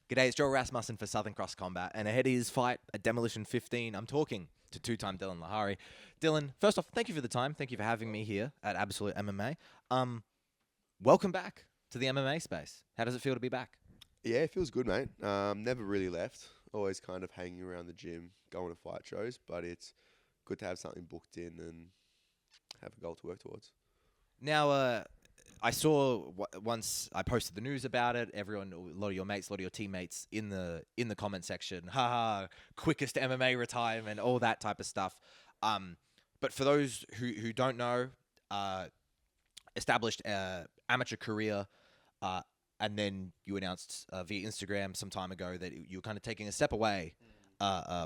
G'day, it's Joel Rasmussen for Southern Cross Combat, and ahead of his fight at Demolition 15, I'm talking to two-time Diellon Lihari. Dylan, first off, thank you for the time. Thank you for having me here at Absolute MMA. Welcome back to the MMA space. How does it feel to be back? Yeah, it feels good, mate. Never really left. Always kind of hanging around the gym, going to fight shows, but it's good to have something booked in and have a goal to work towards. Now, I saw once I posted the news about it. Everyone, a lot of your mates, a lot of your teammates in the comment section, haha, quickest MMA retirement, all that type of stuff. But for those who don't know, established amateur career, and then you announced via Instagram some time ago that you were kind of taking a step away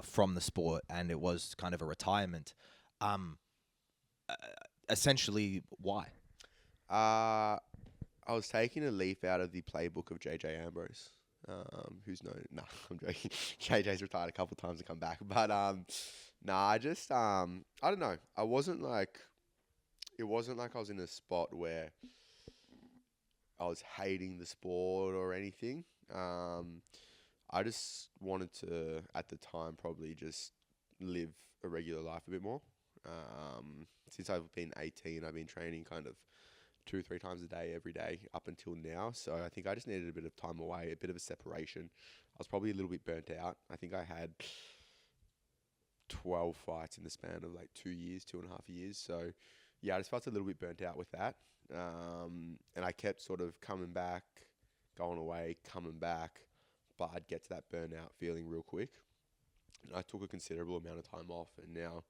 from the sport, and it was kind of a retirement. Essentially, why? I was taking a leaf out of the playbook of JJ Ambrose, who's known. Nah, I'm joking. JJ's retired a couple of times and come back, but I just I don't know. It wasn't like I was in a spot where I was hating the sport or anything. I just wanted to, at the time, probably just live a regular life a bit more. Since I've been 18, I've been training kind of 2-3 times a day, every day, up until now. So I think I just needed a bit of time away, a bit of a separation. I was probably a little bit burnt out. I think I had 12 fights in the span of like 2 years, 2.5 years. So yeah, I just felt a little bit burnt out with that. And I kept sort of coming back, going away, coming back, but I'd get to that burnout feeling real quick. And I took a considerable amount of time off, and now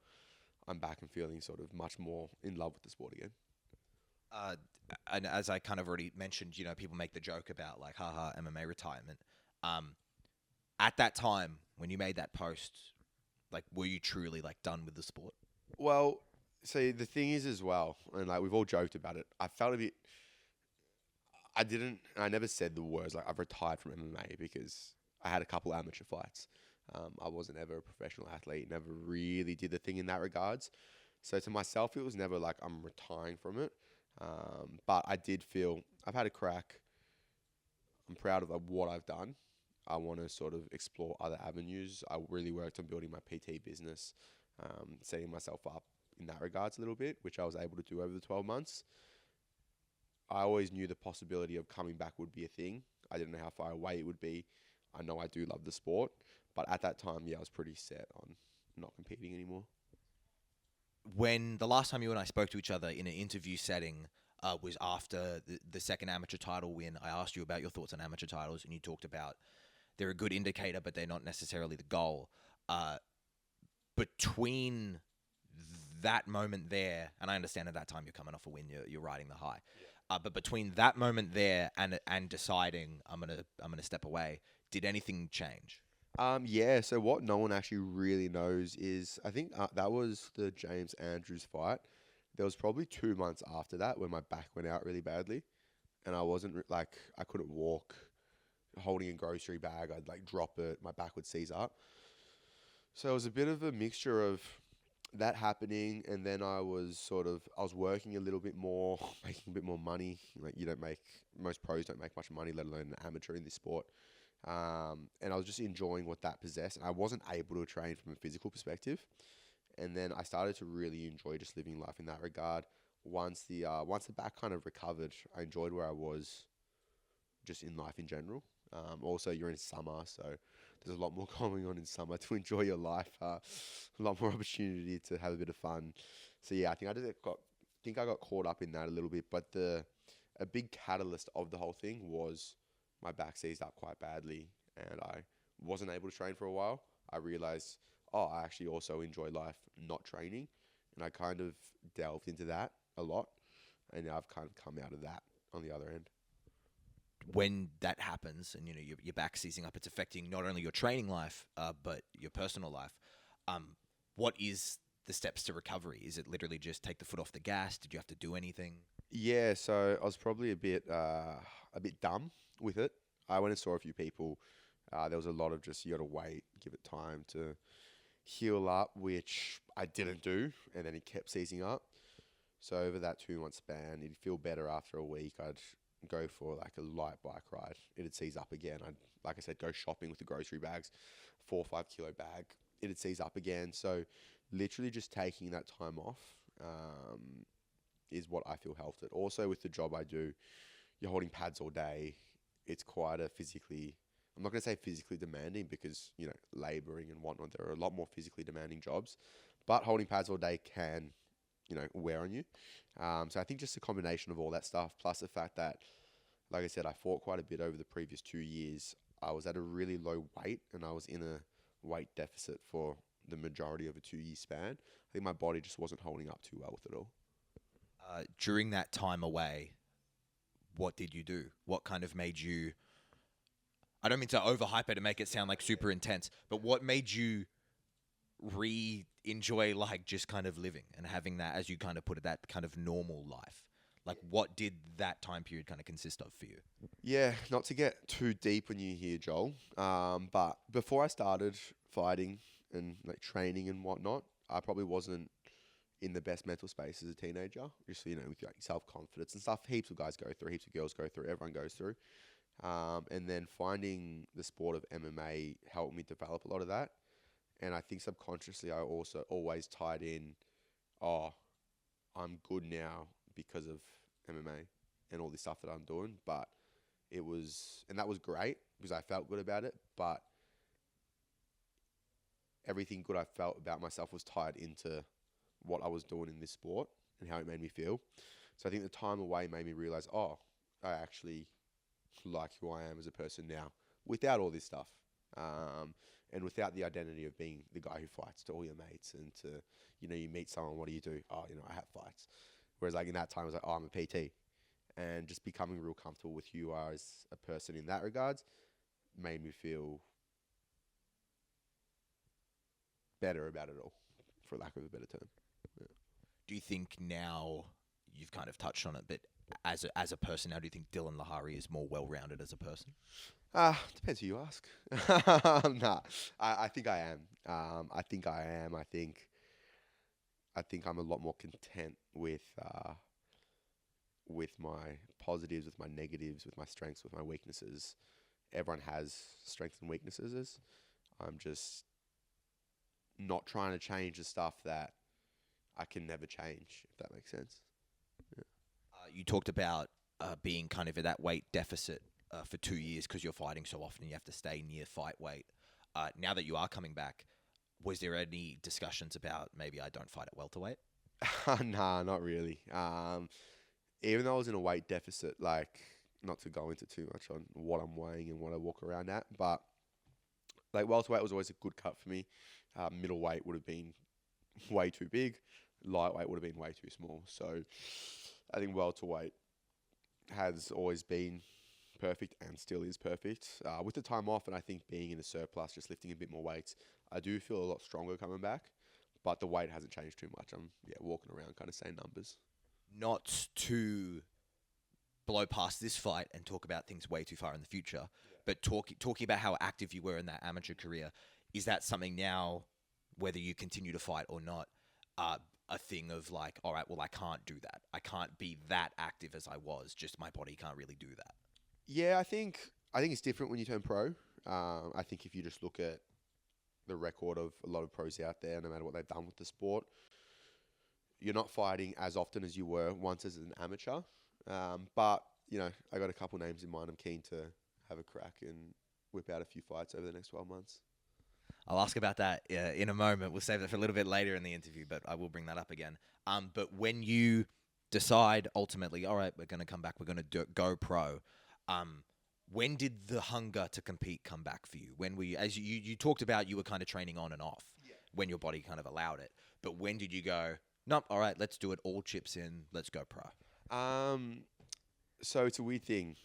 I'm back and feeling sort of much more in love with the sport again. And as I kind of already mentioned, people make the joke about like, haha, MMA retirement. At that time, when you made that post, like, were you truly like done with the sport? Well, see, the thing is as well, and like we've all joked about it, I felt a bit. I never said the words like I've retired from MMA because I had a couple amateur fights. I wasn't ever a professional athlete, never really did the thing in that regards. So to myself, it was never like I'm retiring from it. But I did feel I've had a crack. I'm proud of what I've done. I want to sort of explore other avenues. I really worked on building my PT business, setting myself up in that regards a little bit, which I was able to do over the 12 months. I always knew the possibility of coming back would be a thing. I didn't know how far away it would be. I know I do love the sport, but at that time, yeah, I was pretty set on not competing anymore. When the last time you and I spoke to each other in an interview setting was after the second amateur title win, I asked you about your thoughts on amateur titles, and you talked about they're a good indicator, but they're not necessarily the goal. Between that moment there, and I understand at that time you're coming off a win, you're riding the high. Yeah. But between that moment there and deciding I'm gonna step away, did anything change? Yeah, so what no one actually really knows is I think that was the James Andrews fight. There was probably 2 months after that when my back went out really badly, and I wasn't I couldn't walk. Holding a grocery bag, I'd like drop it, my back would seize up. So it was a bit of a mixture of that happening, and then I was working a little bit more, making a bit more money. Like most pros don't make much money, let alone an amateur in this sport. And I was just enjoying what that possessed, and I wasn't able to train from a physical perspective. And then I started to really enjoy just living life in that regard. Once the back kind of recovered, I enjoyed where I was just in life in general. Also, you're in summer, so there's a lot more going on in summer to enjoy your life. A lot more opportunity to have a bit of fun. So yeah, I think I got caught up in that a little bit. But a big catalyst of the whole thing was my back seized up quite badly, and I wasn't able to train for a while. I realized, I actually also enjoy life not training, and I kind of delved into that a lot, and now I've kind of come out of that on the other end. When that happens and your back seizing up, it's affecting not only your training life but your personal life. What is the steps to recovery? Is it literally just take the foot off the gas? Did you have to do anything? Yeah, so I was probably a bit dumb with it. I went and saw a few people. There was a lot of just you got to wait, give it time to heal up, which I didn't do, and then it kept seizing up. So over that 2 month span, it'd feel better after a week. I'd go for like a light bike ride, it'd seize up again. I'd, like I said, go shopping with the grocery bags, 4 or 5 kilo bag, it'd seize up again. So literally just taking that time off is what I feel helped it. Also with the job I do, you're holding pads all day. It's quite a physically, I'm not going to say physically demanding because, you know, laboring and whatnot, there are a lot more physically demanding jobs, but holding pads all day can, you know, wear on you. So I think just a combination of all that stuff, plus the fact that, like I said, I fought quite a bit over the previous 2 years. I was at a really low weight and I was in a weight deficit for the majority of a 2 year span. I think my body just wasn't holding up too well with it all. During that time away, what did you do? What kind of made you... I don't mean to overhype it and make it sound like super intense, but what made you enjoy like just kind of living and having that, as you kind of put it, that kind of normal life? Like, what did that time period kind of consist of for you? Yeah, not to get too deep when you hear Joel, but before I started fighting and like training and whatnot, I probably wasn't in the best mental space as a teenager. Just, you know, with like self-confidence and stuff, heaps of guys go through, heaps of girls go through, everyone goes through. And then finding the sport of MMA helped me develop a lot of that. And I think subconsciously I also always tied in, oh, I'm good now because of MMA and all this stuff that I'm doing. But it was, and that was great because I felt good about it. But everything good I felt about myself was tied into what I was doing in this sport and how it made me feel. So I think the time away made me realize, oh, I actually like who I am as a person now without all this stuff. And without the identity of being the guy who fights to all your mates and to, you know, you meet someone, what do you do? Oh, you know, I have fights. Whereas like in that time, I was like, oh, I'm a PT. And just becoming real comfortable with who you are as a person in that regards made me feel better about it all, for lack of a better term. Yeah. Do you think now, you've kind of touched on it, but as a person now, do you think Diellon Lihari is more well-rounded as a person? Depends who you ask. Nah, I think I am. I think I am. I think I'm a lot more content with my positives, with my negatives, with my strengths, with my weaknesses. Everyone has strengths and weaknesses. I'm just not trying to change the stuff that I can never change, if that makes sense. Yeah. You talked about being kind of at that weight deficit for 2 years because you're fighting so often and you have to stay near fight weight. Now that you are coming back, was there any discussions about maybe I don't fight at welterweight? Nah, not really. Even though I was in a weight deficit, like, not to go into too much on what I'm weighing and what I walk around at, but like welterweight was always a good cut for me. Middleweight would have been way too big. Lightweight would have been way too small. So I think welterweight has always been perfect and still is perfect. With the time off and I think being in a surplus, just lifting a bit more weights, I do feel a lot stronger coming back, but the weight hasn't changed too much. I'm walking around kind of same numbers. Not to blow past this fight and talk about things way too far in the future, but talking about how active you were in that amateur career, is that something now, whether you continue to fight or not, a thing of like, all right, well, I can't do that. I can't be that active as I was. Just my body can't really do that. Yeah, I think it's different when you turn pro. I think if you just look at the record of a lot of pros out there, no matter what they've done with the sport, you're not fighting as often as you were once as an amateur. But, you know, I got a couple names in mind. I'm keen to have a crack and whip out a few fights over the next 12 months. I'll ask about that in a moment. We'll save that for a little bit later in the interview, but I will bring that up again. But when you decide ultimately, all right, we're going to come back, we're going to go pro, when did the hunger to compete come back for you? When were you, as you talked about, you were kind of training on and off when your body kind of allowed it. But when did you go, nope, all right, let's do it, all chips in, let's go pro? So it's a weird thing.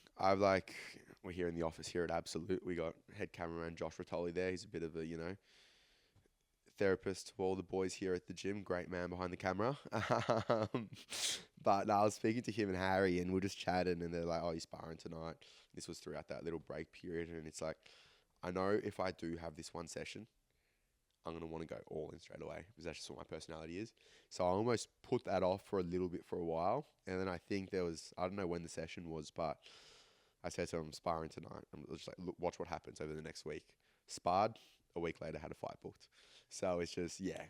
We're here in the office here at Absolute. We got head cameraman Josh Rotoli there. He's a bit of a, you know, therapist to all the boys here at the gym. Great man behind the camera. But I was speaking to him and Harry and we're just chatting and they're like, oh, you're sparring tonight. This was throughout that little break period. And it's like, I know if I do have this one session, I'm going to want to go all in straight away because that's just what my personality is. So I almost put that off for a little bit for a while. And then I think I don't know when the session was, but I said to him, I'm sparring tonight. I'm just like, look, watch what happens over the next week. Sparred, a week later had a fight booked. So it's just, yeah,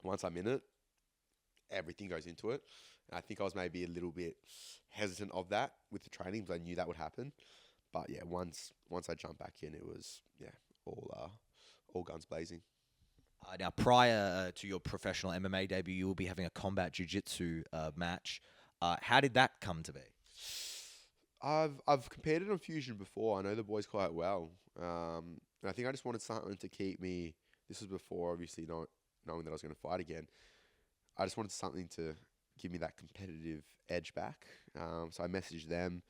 once I'm in it, everything goes into it. And I think I was maybe a little bit hesitant of that with the training because I knew that would happen. But yeah, once I jumped back in, it was, yeah, all guns blazing. Now, prior to your professional MMA debut, you will be having a combat jiu-jitsu match. How did that come to be? I've competed on Fusion before. I know the boys quite well. And I think I just wanted something to keep me. This was before, obviously, knowing that I was going to fight again. I just wanted something to give me that competitive edge back. So I messaged them.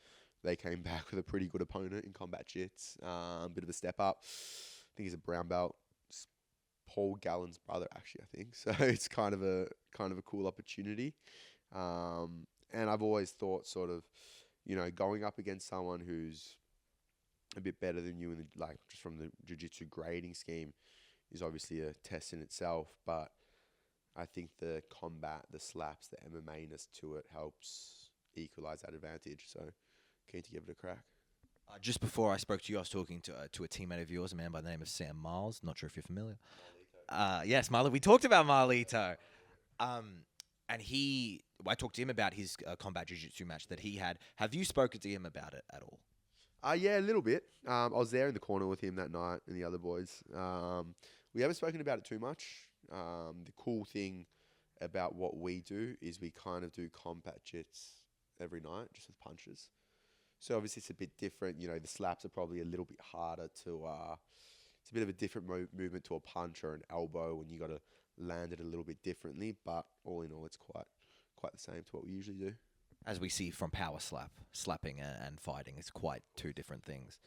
They came back with a pretty good opponent in combat jits. Bit of a step up. I think he's a brown belt. It's Paul Gallen's brother, actually, I think. So it's kind of a cool opportunity. And I've always thought sort of, going up against someone who's a bit better than you just from the jiu-jitsu grading scheme is obviously a test in itself. But I think the combat, the slaps, the MMA-ness to it helps equalize that advantage. So keen to give it a crack. Just before I spoke to you, I was talking to a teammate of yours, a man by the name of Sam Miles. Not sure if you're familiar. Yes, Marlito. We talked about Marlito. And I talked to him about his combat jiu-jitsu match that he had. Have you spoken to him about it at all? Yeah, a little bit. I was there in the corner with him that night and the other boys. We haven't spoken about it too much. The cool thing about what we do is we kind of do combat jits every night, just with punches. So obviously it's a bit different. The slaps are probably a little bit harder to. It's a bit of a different movement to a punch or an elbow when you got to land it a little bit differently. But all in all, it's quite the same to what we usually do. As we see from slapping and fighting, it's quite two different things.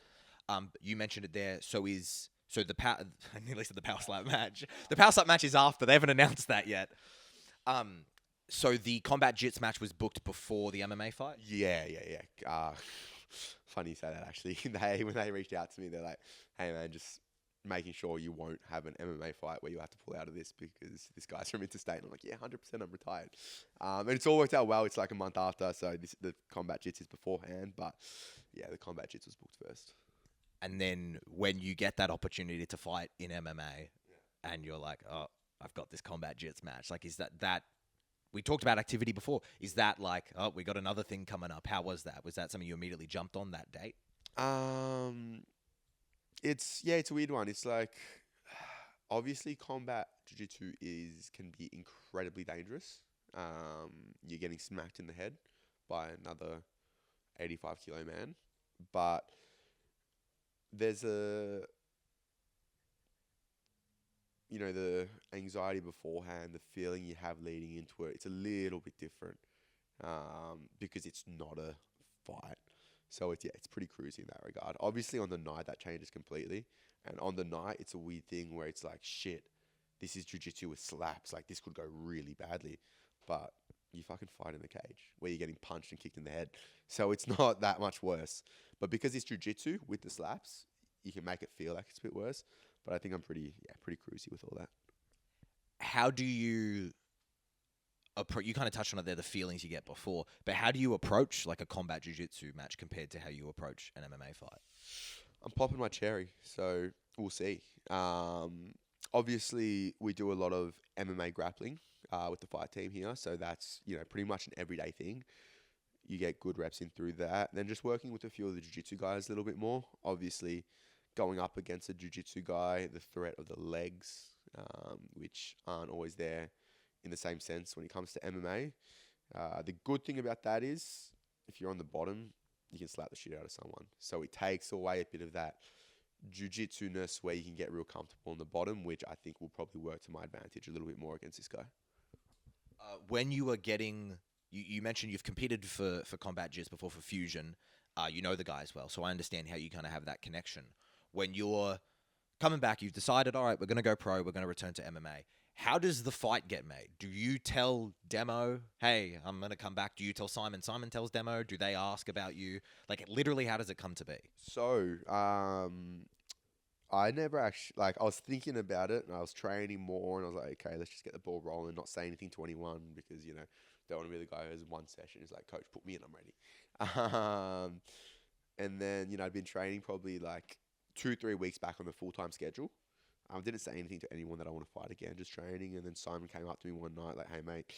You mentioned it there. So the power. I nearly said the power slap match. The power slap match is after. They haven't announced that yet. So the combat jits match was booked before the MMA fight? Yeah. Funny you say that, actually. When they reached out to me, they're like, hey, man, just making sure you won't have an MMA fight where you have to pull out of this because this guy's from interstate. And I'm like, yeah, 100% I'm retired. And it's all worked out well. It's like a month after, so the combat jits is beforehand. But, yeah, the combat jits was booked first. And then when you get that opportunity to fight in MMA and you're like, oh, I've got this combat jits match. Like, is that we talked about activity before. Is that like, oh, we got another thing coming up? How was that? Was that something you immediately jumped on that date? It's a weird one. It's like, obviously combat jiu-jitsu can be incredibly dangerous. You're getting smacked in the head by another 85 kilo man, but there's the anxiety beforehand, the feeling you have leading into it, it's a little bit different because it's not a fight. So it's pretty cruisy in that regard. Obviously on the night that changes completely. And on the night, it's a weird thing where it's like, shit, this is jiu-jitsu with slaps. Like this could go really badly. But you fucking fight in a cage where you're getting punched and kicked in the head. So it's not that much worse. But because it's jiu-jitsu with the slaps, you can make it feel like it's a bit worse. But I think I'm pretty cruisy with all that. How do you you kind of touched on it there, the feelings you get before, but how do you approach like a combat jiu-jitsu match compared to how you approach an MMA fight? I'm popping my cherry, so we'll see. Obviously, we do a lot of MMA grappling with the fight team here, so that's pretty much an everyday thing. You get good reps in through that. Then just working with a few of the jiu-jitsu guys a little bit more. Obviously, going up against a jiu-jitsu guy, the threat of the legs, which aren't always there in the same sense when it comes to MMA. The good thing about that is if you're on the bottom, you can slap the shit out of someone. So it takes away a bit of that jiu-jitsu-ness where you can get real comfortable on the bottom, which I think will probably work to my advantage a little bit more against this guy. When you were getting... You mentioned you've competed for combat jits before for Fusion. You know the guys well, so I understand how you kind of have that connection. When you're coming back, you've decided, all right, we're going to go pro, we're going to return to MMA. How does the fight get made? Do you tell Demo, hey, I'm going to come back? Do you tell Simon? Simon tells Demo? Do they ask about you? Like, literally, how does it come to be? So, I I never actually like. I was thinking about it, and I was training more, and I was like, okay, let's just get the ball rolling, not say anything to anyone because don't want to be the guy who has one session. He's like, coach, put me in, I'm ready. And then I'd been training probably like 2-3 weeks back on the full time schedule. I didn't say anything to anyone that I want to fight again, just training. And then Simon came up to me one night like, hey mate,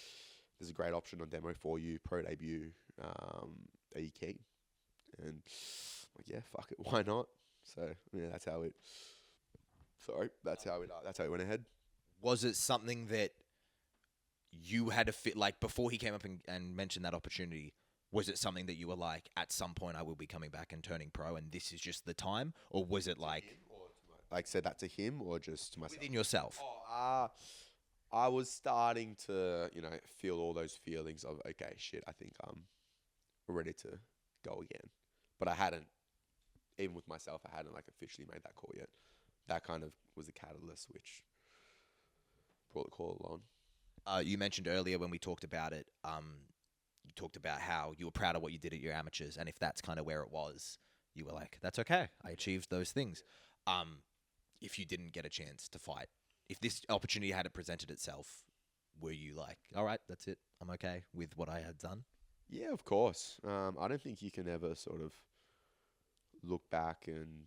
there's a great option on demo for you, pro debut. Are you keen? And I'm like, yeah, fuck it, why not? So yeah, that's how it. Sorry, that's how it went ahead. Was it something that you had to fit, like, before he came up and mentioned that opportunity? Was it something that you were like, at some point I will be coming back and turning pro, and this is just the time? Or was it like, Like said that to him or just to myself? within yourself? I was starting to feel all those feelings of, okay, shit, I think I'm ready to go again, but I hadn't. Even with myself, I hadn't like officially made that call yet. That kind of was the catalyst which brought the call along. You mentioned earlier when we talked about it, you talked about how you were proud of what you did at your amateurs, and if that's kind of where it was, you were like, that's okay, I achieved those things. If you didn't get a chance to fight, if this opportunity had presented itself, were you like, all right, that's it, I'm okay with what I had done? Yeah, of course. I don't think you can ever sort of look back and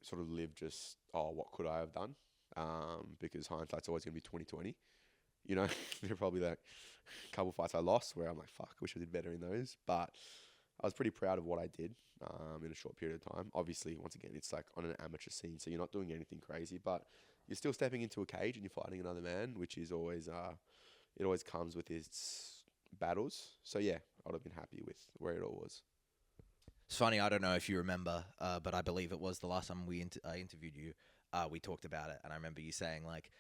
sort of live just, oh, what could I have done? Because hindsight's always going to be 2020. There are probably like a couple fights I lost where I'm like, fuck, wish I did better in those. But I was pretty proud of what I did in a short period of time. Obviously, once again, it's like on an amateur scene, so you're not doing anything crazy, but you're still stepping into a cage and you're fighting another man, which is always, it always comes with its battles. So yeah, I'd have been happy with where it all was. It's funny, I don't know if you remember, but I believe it was the last time I interviewed you, we talked about it, and I remember you saying, like,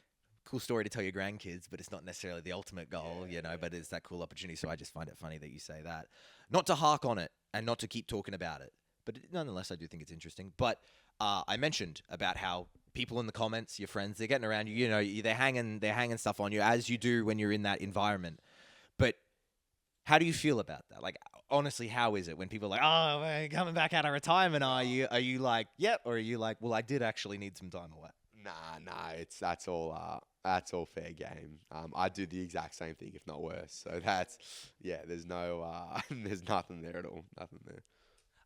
cool story to tell your grandkids, but it's not necessarily the ultimate goal, but it's that cool opportunity, so I just find it funny that you say that. Not to hark on it, and not to keep talking about it, but nonetheless, I do think it's interesting. But I mentioned about how people in the comments, your friends, they're getting around you, they're hanging stuff on you, as you do when you're in that environment. But how do you feel about that? Like, honestly, how is it when people are like, oh, we're coming back out of retirement, are you? Are you like, yep? Or are you like, well, I did actually need some time away? Nah, that's all fair game. I do the exact same thing, if not worse. So there's no, there's nothing there at all. Nothing there.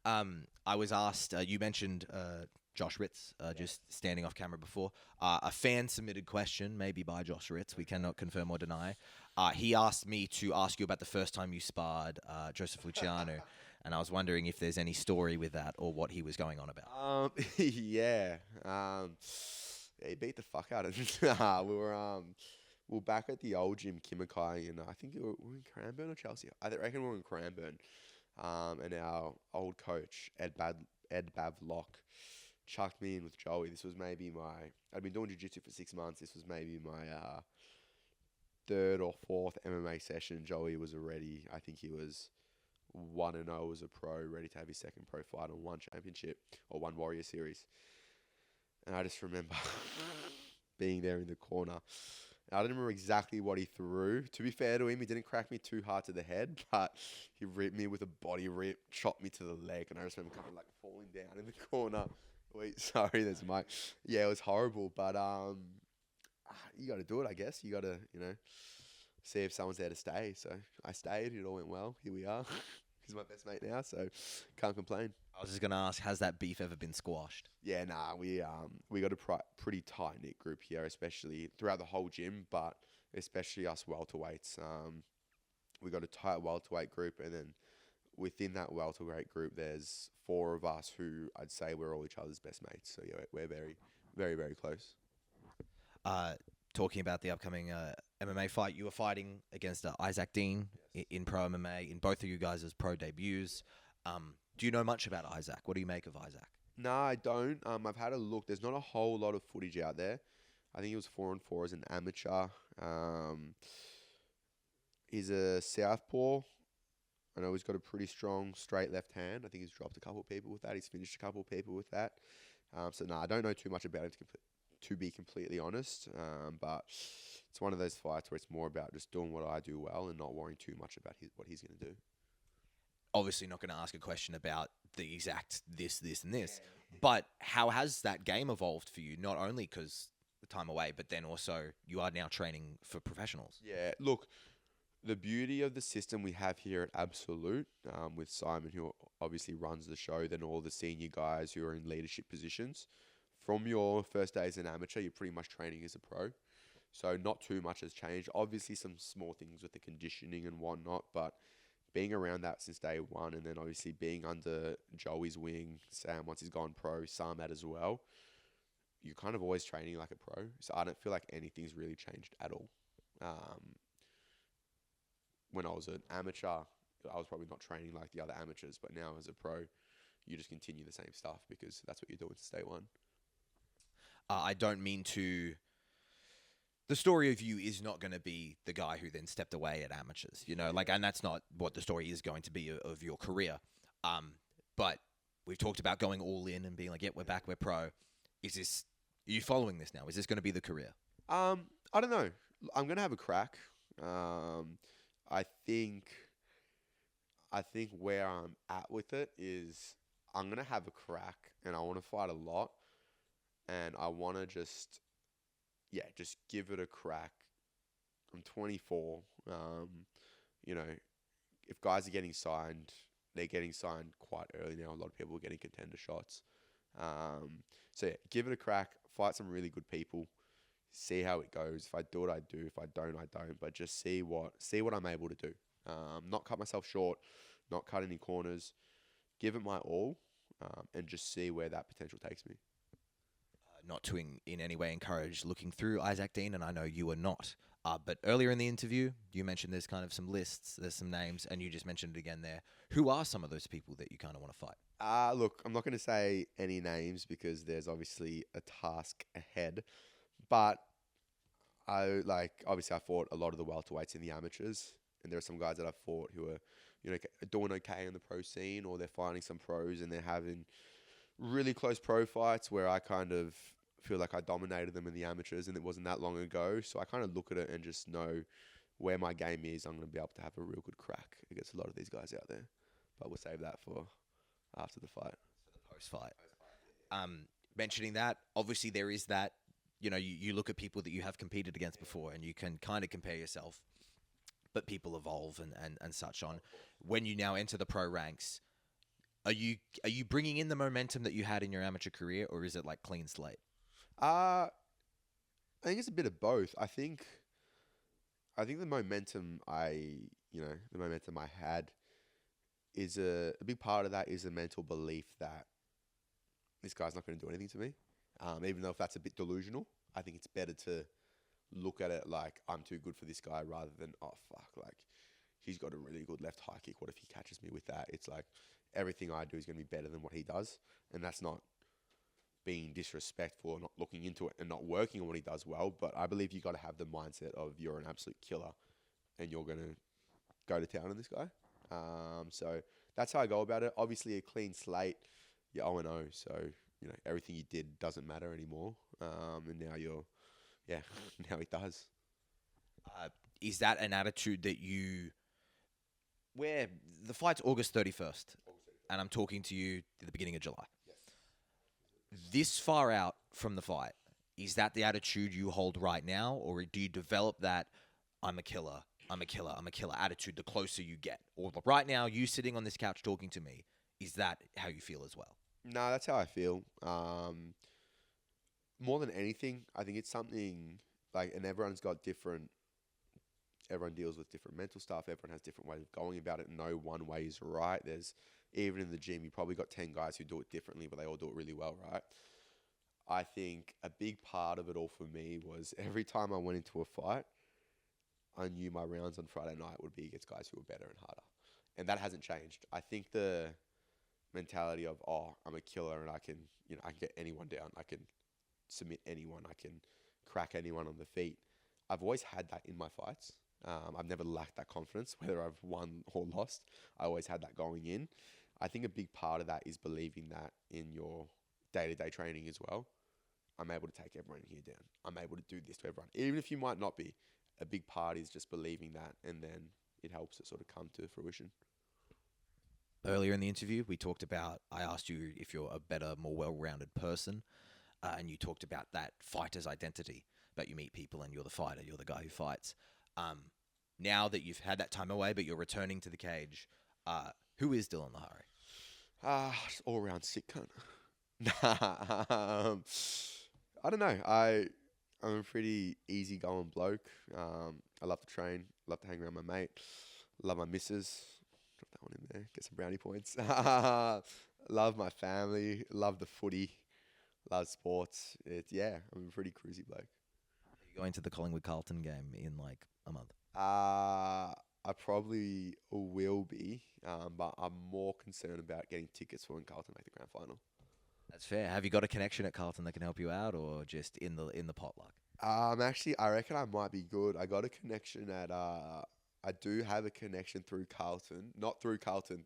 I was asked, you mentioned Josh Ritz, just standing off camera before. A fan submitted question, maybe by Josh Ritz. We cannot confirm or deny. He asked me to ask you about the first time you sparred Joseph Luciano, and I was wondering if there's any story with that or what he was going on about. Yeah. He beat the fuck out of us. we were back at the old gym, Kimikai, and I think we were in Cranbourne or Chelsea. I reckon we were in Cranbourne. And our old coach, Ed Bavlock, chucked me in with Joey. This was maybe I'd been doing jiu-jitsu for 6 months. This was maybe my third or fourth MMA session. Joey was already, I think he was 1-0 as a pro, ready to have his second pro fight on one championship or one Warrior Series. And I just remember being there in the corner. I don't remember exactly what he threw. To be fair to him, he didn't crack me too hard to the head, but he ripped me with a body rip, chopped me to the leg, and I just remember kind of like falling down in the corner. Wait, sorry, there's my... Yeah, it was horrible, but you got to do it, I guess. You got to, see if someone's there to stay. So I stayed. It all went well. Here we are. He's my best mate now, so can't complain. I was just going to ask, has that beef ever been squashed? Yeah, nah, we got a pretty tight-knit group here, especially throughout the whole gym, but especially us welterweights. We got a tight welterweight group, and then within that welterweight group, there's 4 of us who I'd say we're all each other's best mates. So yeah, we're very, very, very close. Talking about the upcoming MMA fight, you were fighting against Isaac Dean in pro MMA, in both of you guys' pro debuts. Do you know much about Isaac? What do you make of Isaac? No, I don't. I've had a look. There's not a whole lot of footage out there. I think he was 4-4 as an amateur. He's a southpaw. I know he's got a pretty strong straight left hand. I think he's dropped a couple of people with that. He's finished a couple of people with that. I don't know too much about him to be completely honest. But it's one of those fights where it's more about just doing what I do well and not worrying too much about what he's going to do. Obviously not going to ask a question about the exact this, and this. But how has that game evolved for you? Not only because the time away, but then also you are now training for professionals. Yeah, look, the beauty of the system we have here at Absolute, with Simon, who obviously runs the show, then all the senior guys who are in leadership positions, from your first day as an amateur, you're pretty much training as a pro. So not too much has changed. Obviously, some small things with the conditioning and whatnot, but being around that since day one, and then obviously being under Joey's wing, Sam once he's gone pro, Samad as well, you're kind of always training like a pro. So I don't feel like anything's really changed at all. When I was an amateur, I was probably not training like the other amateurs, but now as a pro, you just continue the same stuff because that's what you're doing since day one. I don't mean to. The story of you is not going to be the guy who then stepped away at amateurs, and that's not what the story is going to be of your career. But we've talked about going all in and being like, yeah, we're back, we're pro. Are you following this now? Is this going to be the career? I don't know. I'm going to have a crack. I think where I'm at with it is I'm going to have a crack and I want to fight a lot and I want to just give it a crack. I'm 24. If guys are getting signed, they're getting signed quite early now. A lot of people are getting contender shots. Give it a crack, fight some really good people, see how it goes. If I do it, I do. If I don't, I don't. But just see what I'm able to do. Not cut myself short, not cut any corners. Give it my all, and just see where that potential takes me. Not to in any way encourage looking through Isaac Dean, and I know you are not. But earlier in the interview, you mentioned there's kind of some lists, there's some names, and you just mentioned it again there. Who are some of those people that you kind of want to fight? Look, I'm not going to say any names because there's obviously a task ahead. But obviously I fought a lot of the welterweights in the amateurs, and there are some guys that I've fought who are, doing okay in the pro scene, or they're fighting some pros and they're having really close pro fights where I kind of feel like I dominated them in the amateurs and it wasn't that long ago. So I kind of look at it and just know where my game is. I'm going to be able to have a real good crack against a lot of these guys out there. But we'll save that for after the fight. For the post-fight. Mentioning that, obviously there is that, you look at people that you have competed against before and you can kind of compare yourself, but people evolve and such on. When you now enter the pro ranks, are you bringing in the momentum that you had in your amateur career, or is it like clean slate? I think it's a bit of both. I think the momentum I had is a big part of that is a mental belief that this guy's not going to do anything to me. Even though if that's a bit delusional, I think it's better to look at it like I'm too good for this guy rather than, oh, fuck, like he's got a really good left high kick. What if he catches me with that? It's like everything I do is going to be better than what he does. And that's not being disrespectful or not looking into it and not working on what he does well. But I believe you got to have the mindset of you're an absolute killer and you're going to go to town on this guy. So that's how I go about it. Obviously a clean slate, you're 0-0. So, everything you did doesn't matter anymore. And now now it does. Is that an attitude that where the fight's August 31st, and I'm talking to you at the beginning of July. Yes. This far out from the fight, is that the attitude you hold right now, or do you develop that I'm a killer attitude the closer you get? Or right now, you sitting on this couch talking to me, is that how you feel as well? No, that's how I feel. More than anything, I think it's something and everyone deals with different mental stuff. Everyone has different ways of going about it. No one way is right. Even in the gym, you probably got 10 guys who do it differently, but they all do it really well, right? I think a big part of it all for me was every time I went into a fight, I knew my rounds on Friday night would be against guys who were better and harder. And that hasn't changed. I think the mentality of, I'm a killer and I can get anyone down. I can submit anyone. I can crack anyone on the feet. I've always had that in my fights. I've never lacked that confidence, whether I've won or lost. I always had that going in. I think a big part of that is believing that in your day-to-day training as well. I'm able to take everyone in here down. I'm able to do this to everyone. Even if you might not be, a big part is just believing that, and then it helps it sort of come to fruition. earlier in the interview, we talked about, I asked you if you're a better, more well-rounded person, and you talked about that fighter's identity. But you meet people and you're the fighter, you're the guy who fights. Now that you've had that time away, but you're returning to the cage, who is Diellon Lihari? Just all around sick cunt. Nah, I don't know. I'm a pretty easygoing bloke. I love to train, love to hang around my mate, love my missus. Drop that one in there, get some brownie points. Love my family, love the footy, love sports. I'm a pretty cruisy bloke. Are you going to the Collingwood Carlton game in like a month? I probably will be, but I'm more concerned about getting tickets for when Carlton make the grand final. That's fair. Have you got a connection at Carlton that can help you out, or just in the potluck? Actually, I reckon I might be good. I got a connection at I do have a connection through Carlton, not through Carlton,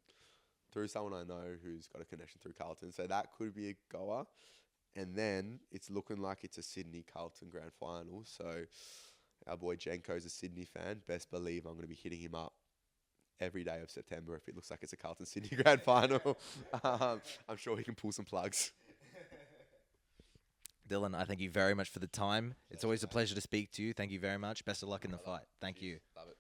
through someone I know who's got a connection through Carlton. So that could be a goer. And then it's looking like it's a Sydney Carlton grand final. So our boy Jenko's a Sydney fan. Best believe I'm going to be hitting him up every day of September if it looks like it's a Carlton Sydney grand final. I'm sure he can pull some plugs. Diellon, I thank you very much for the time. It's always a pleasure to speak to you. Thank you very much. Best of luck in the fight. Thank you. Love it.